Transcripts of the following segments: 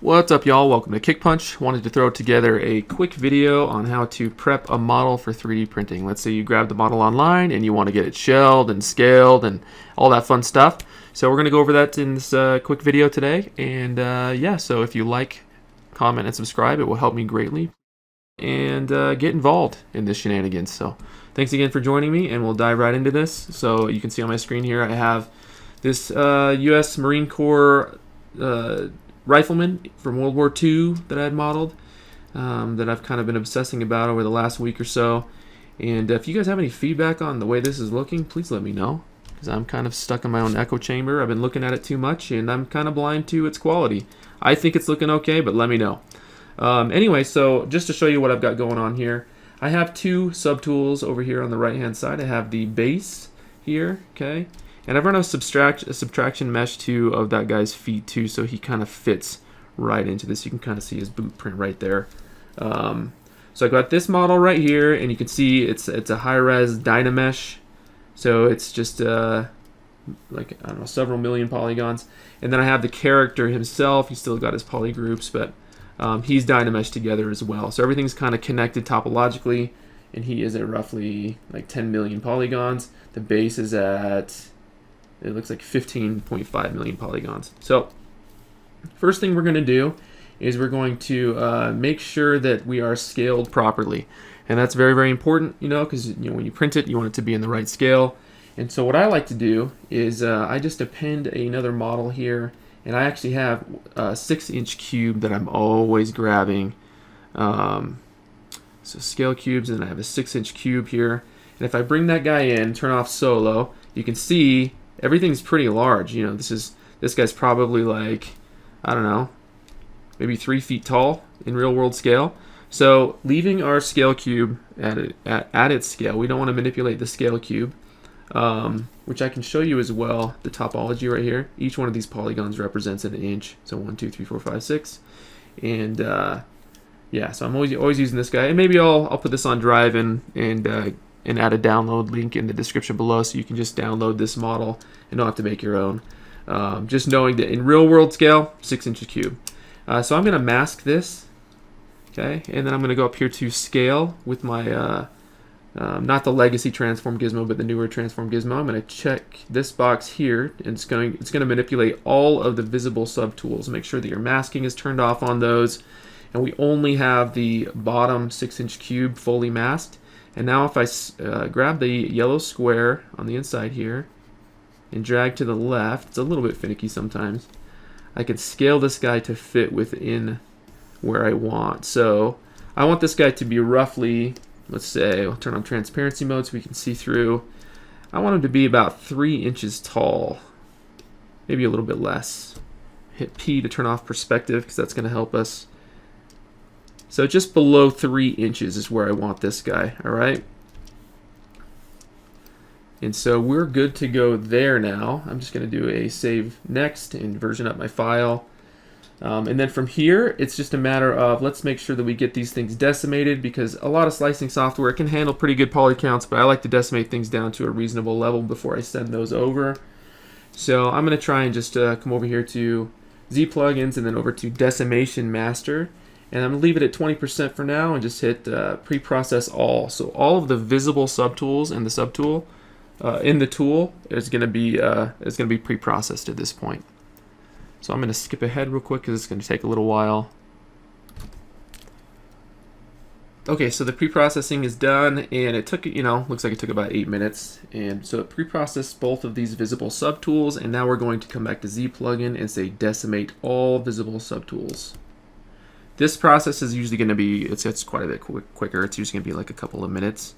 What's up, y'all? Welcome to Kick Punch. Wanted to throw together a quick video on how to prep a model for 3D printing. Let's say you grab the model online and you want to get it shelled and scaled and all that fun stuff. So we're going to go over that in this quick video today. And yeah, so if you like, comment, and subscribe, it will help me greatly. And get involved in this shenanigans. So thanks again for joining me, and we'll dive right into this. So you can see on my screen here I have this US Marine Corps Rifleman from World War II that I had modeled, that I've kind of been obsessing about over the last week or so. And if you guys have any feedback on the way this is looking, please let me know, because I'm kind of stuck in my own echo chamber. I've been looking at it too much, and I'm kind of blind to its quality. I think it's looking okay, but let me know. Anyway, so just to show you what I've got going on here, I have two subtools over here on the right hand side. I have the base here, okay, and I've run a subtraction mesh too of that guy's feet too, so he kind of fits right into this. You can kind of see his boot print right there. So I got this model right here, and you can see it's a high-res Dynamesh, so it's just like, I don't know, several million polygons. And then I have the character himself. He's still got his poly groups, but he's Dynamesh together as well. So everything's kind of connected topologically, and he is at roughly like 10 million polygons. The base is at, it looks like 15.5 million polygons. So first thing we're going to do is we're going to make sure that we are scaled properly. And that's very, very important, you know, because when you print it, you want it to be in the right scale. And so what I like to do is I just append another model here, and I actually have a 6-inch cube that I'm always grabbing. So scale cubes, and I have a 6-inch cube here. And if I bring that guy in, turn off solo, you can see everything's pretty large. You know, this guy's probably like, I don't know, maybe 3 feet tall in real world scale. So leaving our scale cube at its scale, we don't want to manipulate the scale cube, which I can show you as well, the topology right here. Each one of these polygons represents an inch. So 1, 2, 3, 4, 5, 6. And yeah, so I'm always using this guy. And maybe I'll put this on Drive and add a download link in the description below, so you can just download this model and don't have to make your own. Just knowing that in real world scale, 6-inch cube. So I'm going to mask this, okay, and then I'm going to go up here to scale with my, not the legacy transform gizmo, but the newer transform gizmo. I'm going to check this box here, and it's going to manipulate all of the visible subtools. Make sure that your masking is turned off on those, and we only have the bottom 6-inch cube fully masked. And now if I grab the yellow square on the inside here and drag to the left, it's a little bit finicky sometimes, I can scale this guy to fit within where I want. So I want this guy to be roughly, let's say, I'll turn on transparency mode so we can see through. I want him to be about 3 inches tall, maybe a little bit less. Hit P to turn off perspective, because that's going to help us. So just below 3 inches is where I want this guy, all right? And so we're good to go there now. I'm just going to do a save next and version up my file. And then from here, it's just a matter of, let's make sure that we get these things decimated, because a lot of slicing software can handle pretty good poly counts, but I like to decimate things down to a reasonable level before I send those over. So I'm going to try and just come over here to Z plugins and then over to decimation master. And I'm going to leave it at 20% for now and just hit pre-process all. So all of the visible subtools in the subtool, in the tool, is going to be pre-processed at this point. So I'm going to skip ahead real quick because it's going to take a little while. Okay, so the pre-processing is done, and it took, looks like it took about 8 minutes. And so it pre-processed both of these visible subtools, and now we're going to come back to Z plugin and say decimate all visible subtools. This process is usually going to be, it's quite a bit quicker. It's usually going to be like a couple of minutes.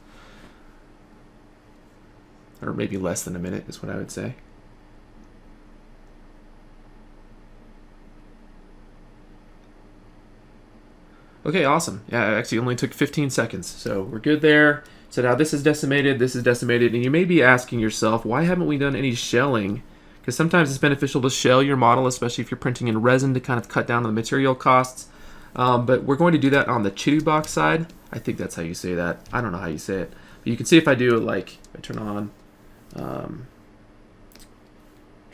Or maybe less than a minute is what I would say. Okay, awesome. Yeah, it actually only took 15 seconds. So we're good there. So now this is decimated, and you may be asking yourself, why haven't we done any shelling? Because sometimes it's beneficial to shell your model, especially if you're printing in resin, to kind of cut down on the material costs. But we're going to do that on the Chitubox side. I think that's how you say that. I don't know how you say it. But you can see if I do it, like, I turn on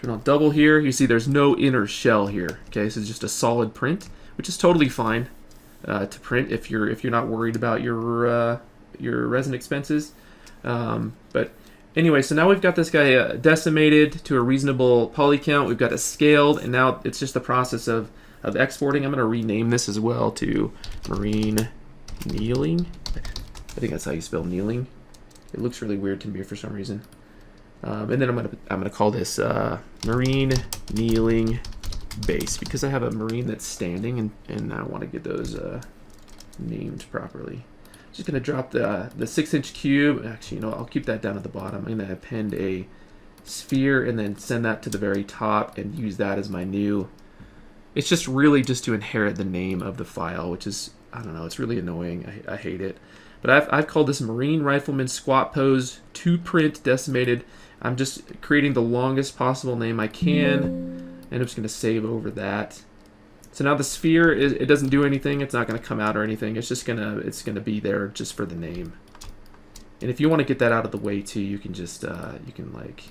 Turn on double here. You see there's no inner shell here. Okay, so it's just a solid print, which is totally fine to print if you're not worried about your resin expenses. But anyway, so now we've got this guy decimated to a reasonable poly count. We've got it scaled, and now it's just the process of exporting. I'm going to rename this as well to Marine Kneeling. I think that's how you spell kneeling. It looks really weird to me for some reason. And then I'm gonna call this Marine Kneeling Base, because I have a Marine that's standing, and I want to get those named properly. Just gonna drop the 6-inch cube. Actually, you know, I'll keep that down at the bottom. I'm gonna append a sphere and then send that to the very top and use that as my new. It's just really just to inherit the name of the file, which is, I don't know, it's really annoying. I hate it. But I've called this Marine Rifleman Squat Pose 2-print decimated. I'm just creating the longest possible name I can, and I'm just going to save over that. So now the sphere it doesn't do anything. It's not going to come out or anything. It's just gonna be there just for the name. And if you want to get that out of the way too, you can just you can like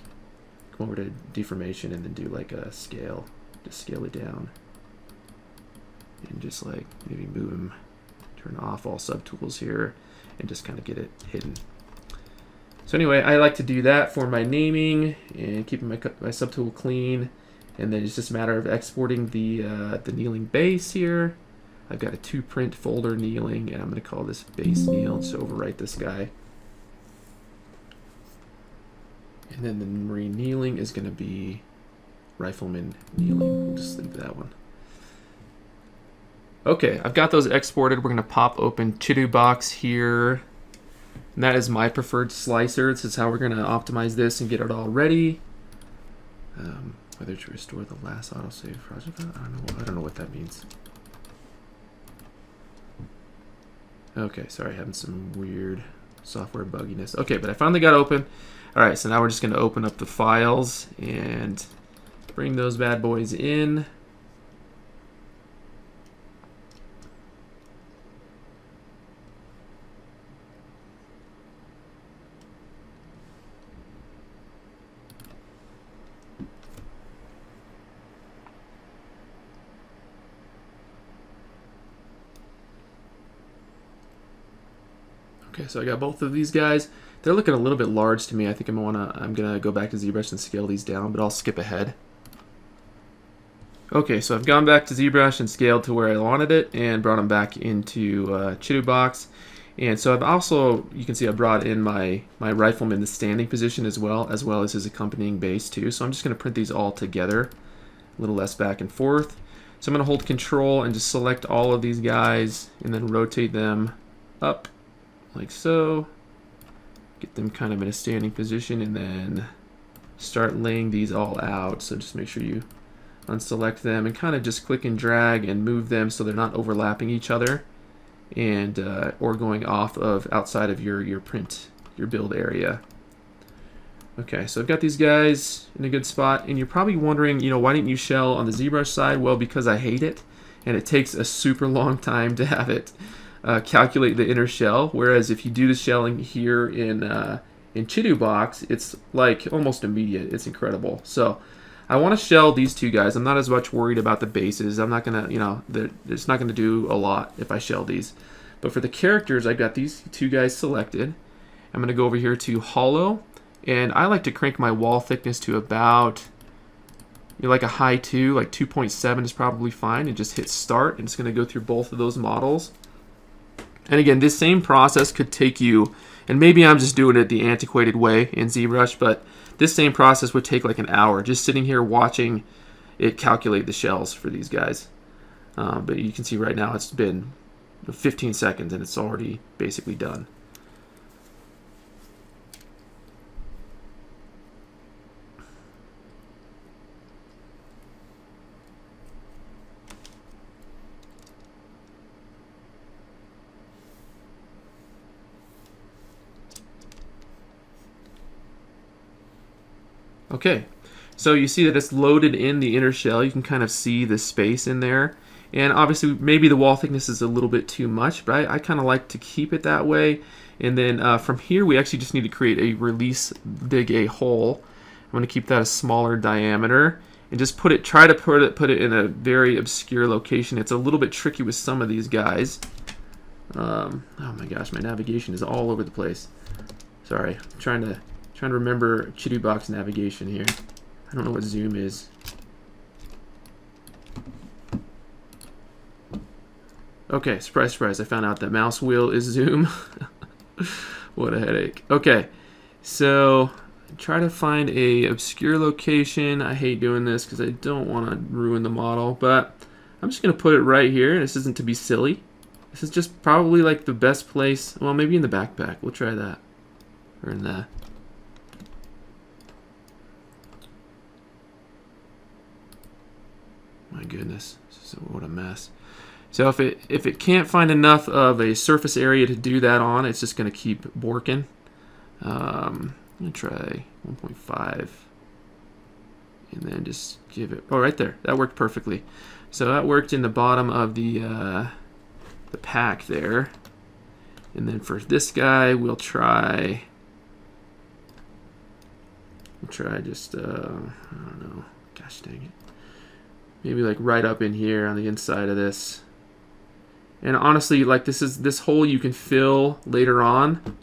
come over to deformation and then do like a scale. Just scale it down, and just like maybe move them, turn off all subtools here, and just kind of get it hidden. So anyway, I like to do that for my naming and keeping my subtool clean, and then it's just a matter of exporting the kneeling base here. I've got a 2-print folder kneeling, and I'm going to call this base kneel. Just overwrite this guy, and then the Marine kneeling is going to be Rifleman kneeling. We'll just leave that one. Okay, I've got those exported. We're going to pop open Chitubox here. And that is my preferred slicer. This is how we're going to optimize this and get it all ready. Whether to restore the last autosave project, I don't know what that means. Okay, sorry, having some weird software bugginess. Okay, but I finally got open. All right, so now we're just going to open up the files and bring those bad boys in. Okay, so I got both of these guys. They're looking a little bit large to me. I think I'm gonna go back to Zbrush and scale these down, but I'll skip ahead. Okay, so I've gone back to Zbrush and scaled to where I wanted it and brought them back into Chitubox. And so I've also, you can see I brought in my rifleman, the standing position as well as his accompanying base too. So I'm just gonna print these all together, a little less back and forth. So I'm gonna hold Control and just select all of these guys and then rotate them up like so. Get them kind of in a standing position and then start laying these all out. So just make sure you unselect them and kind of just click and drag and move them so they're not overlapping each other and or going off of outside of your build area. Okay, so I've got these guys in a good spot, and you're probably wondering, you know, why didn't you shell on the Zbrush side? Well, because I hate it, and it takes a super long time to have it calculate the inner shell, whereas if you do the shelling here in Chitubox, it's like almost immediate. It's incredible. So I want to shell these two guys. I'm not as much worried about the bases. I'm not gonna, you know, it's not gonna do a lot if I shell these. But for the characters, I've got these two guys selected. I'm gonna go over here to hollow, and I like to crank my wall thickness to about, you know, like a high 2, like 2.7 is probably fine, and just hit start, and it's gonna go through both of those models. And again, this same process could take you, and maybe I'm just doing it the antiquated way in Zbrush, but this same process would take like an hour, just sitting here watching it calculate the shells for these guys. But you can see right now it's been 15 seconds and it's already basically done. Okay, so you see that it's loaded in the inner shell. You can kind of see the space in there. And obviously, maybe the wall thickness is a little bit too much, but I kind of like to keep it that way. And then from here, we actually just need to create a release, dig a hole. I'm going to keep that a smaller diameter and just try to put it in a very obscure location. It's a little bit tricky with some of these guys. Oh my gosh, my navigation is all over the place. Sorry, I'm trying to remember Chitubox navigation here. I don't know what zoom is. Okay, surprise, surprise, I found out that mouse wheel is zoom. What a headache. Okay, so try to find a obscure location. I hate doing this because I don't want to ruin the model, but I'm just going to put it right here. This isn't to be silly. This is just probably like the best place. Well, maybe in the backpack. We'll try that. Or in the... My goodness, what a mess. So if it can't find enough of a surface area to do that on, it's just going to keep borking. I'm going to try 1.5 and then just give it, oh, right there. That worked perfectly. So that worked in the bottom of the pack there. And then for this guy, we'll try just, I don't know, gosh dang it. Maybe like right up in here on the inside of this. And honestly, like this hole you can fill later on,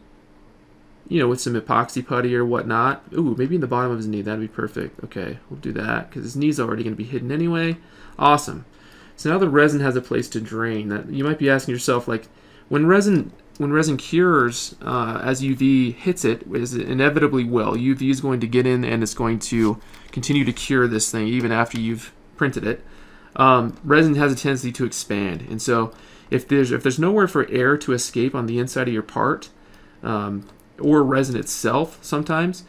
you know, with some epoxy putty or whatnot. Ooh, maybe in the bottom of his knee. That'd be perfect. Okay, we'll do that because his knee's already going to be hidden anyway. Awesome. So now the resin has a place to drain. That you might be asking yourself, like, when resin cures, as UV hits it, as it inevitably will, UV is going to get in and it's going to continue to cure this thing even after you've printed it. Resin has a tendency to expand, and so if there's nowhere for air to escape on the inside of your part, or resin itself, sometimes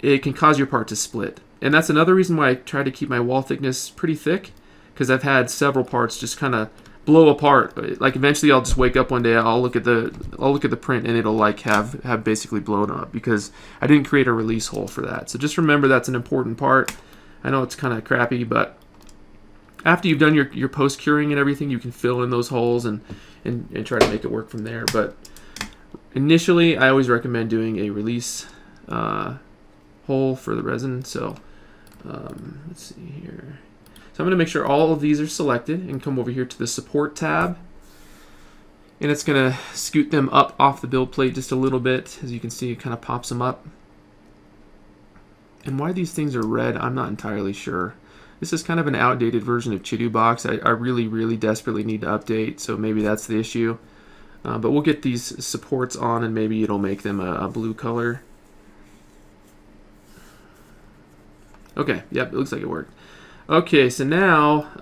it can cause your part to split. And that's another reason why I try to keep my wall thickness pretty thick, because I've had several parts just kind of blow apart. Like eventually I'll just wake up one day, I'll look at the print and it'll like have basically blown up because I didn't create a release hole for that. So just remember that's an important part. I know it's kind of crappy, but after you've done your post curing and everything, you can fill in those holes and try to make it work from there. But initially, I always recommend doing a release hole for the resin. So let's see here. So I'm going to make sure all of these are selected and come over here to the support tab. And it's going to scoot them up off the build plate just a little bit. As you can see, it kind of pops them up. And why these things are red, I'm not entirely sure. This is kind of an outdated version of Chitubox. I really, really desperately need to update, so maybe that's the issue. But we'll get these supports on and maybe it'll make them a blue color. Okay, yep, it looks like it worked. Okay, so now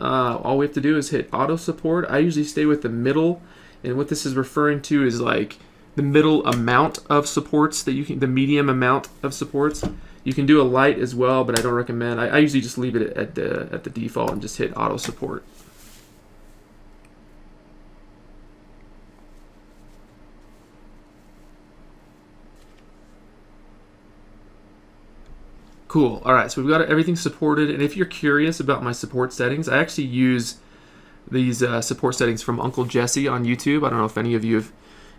all we have to do is hit auto support. I usually stay with the middle, and what this is referring to is like the middle amount of supports that you can, the medium amount of supports. You can do a light as well, but I don't recommend. I usually just leave it at the default and just hit auto support. Cool. All right, so we've got everything supported, and if you're curious about my support settings, I actually use these support settings from Uncle Jesse on YouTube. I don't know if any of you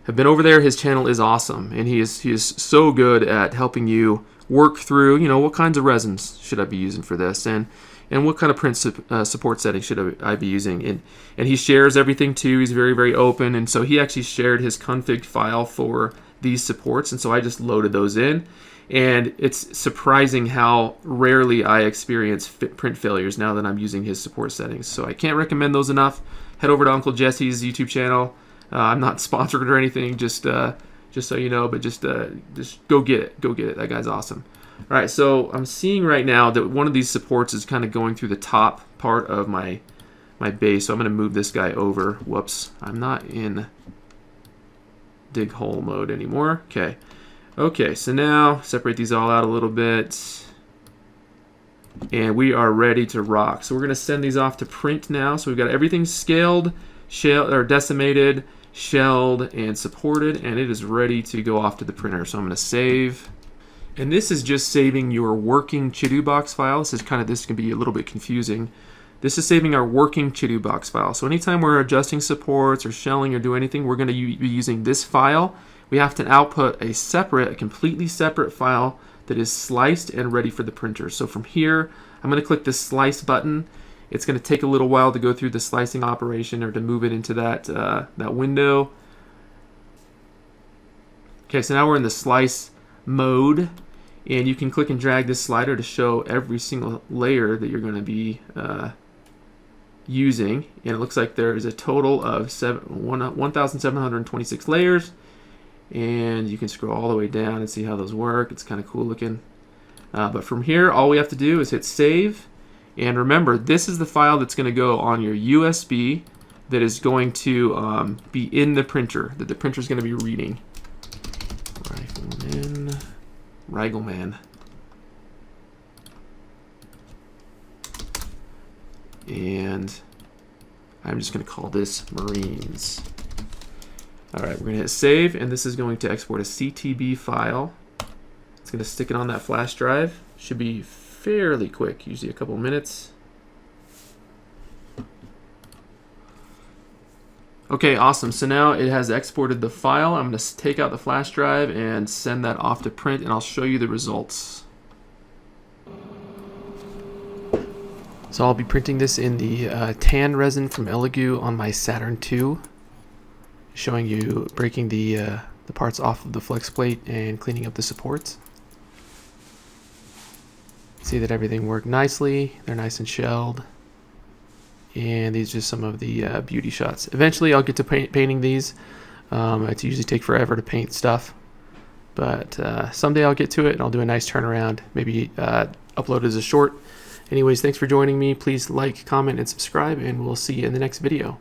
have been over there. His channel is awesome, and he is so good at helping you work through, you know, what kinds of resins should I be using for this, and what kind of print support settings should I be using, and he shares everything too. He's very, very open, and so he actually shared his config file for these supports, and so I just loaded those in, and it's surprising how rarely I experience print failures now that I'm using his support settings. So I can't recommend those enough. Head over to Uncle Jesse's YouTube channel. I'm not sponsored or anything, just so you know, but just go get it. Go get it. That guy's awesome. All right, so I'm seeing right now that one of these supports is kind of going through the top part of my base, so I'm going to move this guy over. Whoops, I'm not in dig hole mode anymore. Okay, so now separate these all out a little bit, and we are ready to rock. So we're going to send these off to print now. So we've got everything scaled, or decimated, shelled, and supported, and it is ready to go off to the printer. So I'm going to save, and this is just saving your working Chitubox file. This can be a little bit confusing. This is saving our working Chitubox file. So anytime we're adjusting supports or shelling or do anything, we're going to be using this file. We have to output a completely separate file that is sliced and ready for the printer. So from here, I'm going to click this slice button. It's going to take a little while to go through the slicing operation or to move it into that window. Okay, so now we're in the slice mode, and you can click and drag this slider to show every single layer that you're going to be using. And it looks like there is a total of 1,726 layers, and you can scroll all the way down and see how those work. It's kind of cool looking. But from here, all we have to do is hit save. And remember, this is the file that's going to go on your USB that is going to be in the printer, that the printer is going to be reading. Rifleman. And I'm just going to call this Marines. All right, we're going to hit save, and this is going to export a CTB file. It's going to stick it on that flash drive. Should be fairly quick, usually a couple minutes. Okay, awesome. So now it has exported the file. I'm going to take out the flash drive and send that off to print, and I'll show you the results. So I'll be printing this in the tan resin from Elegoo on my Saturn II, showing you breaking the parts off of the flex plate and cleaning up the supports. See that everything worked nicely. They're nice and shelled. And these are just some of the beauty shots. Eventually I'll get to painting these. It usually takes forever to paint stuff, but someday I'll get to it and I'll do a nice turnaround, maybe upload it as a short. Anyways, thanks for joining me. Please like, comment, and subscribe, and we'll see you in the next video.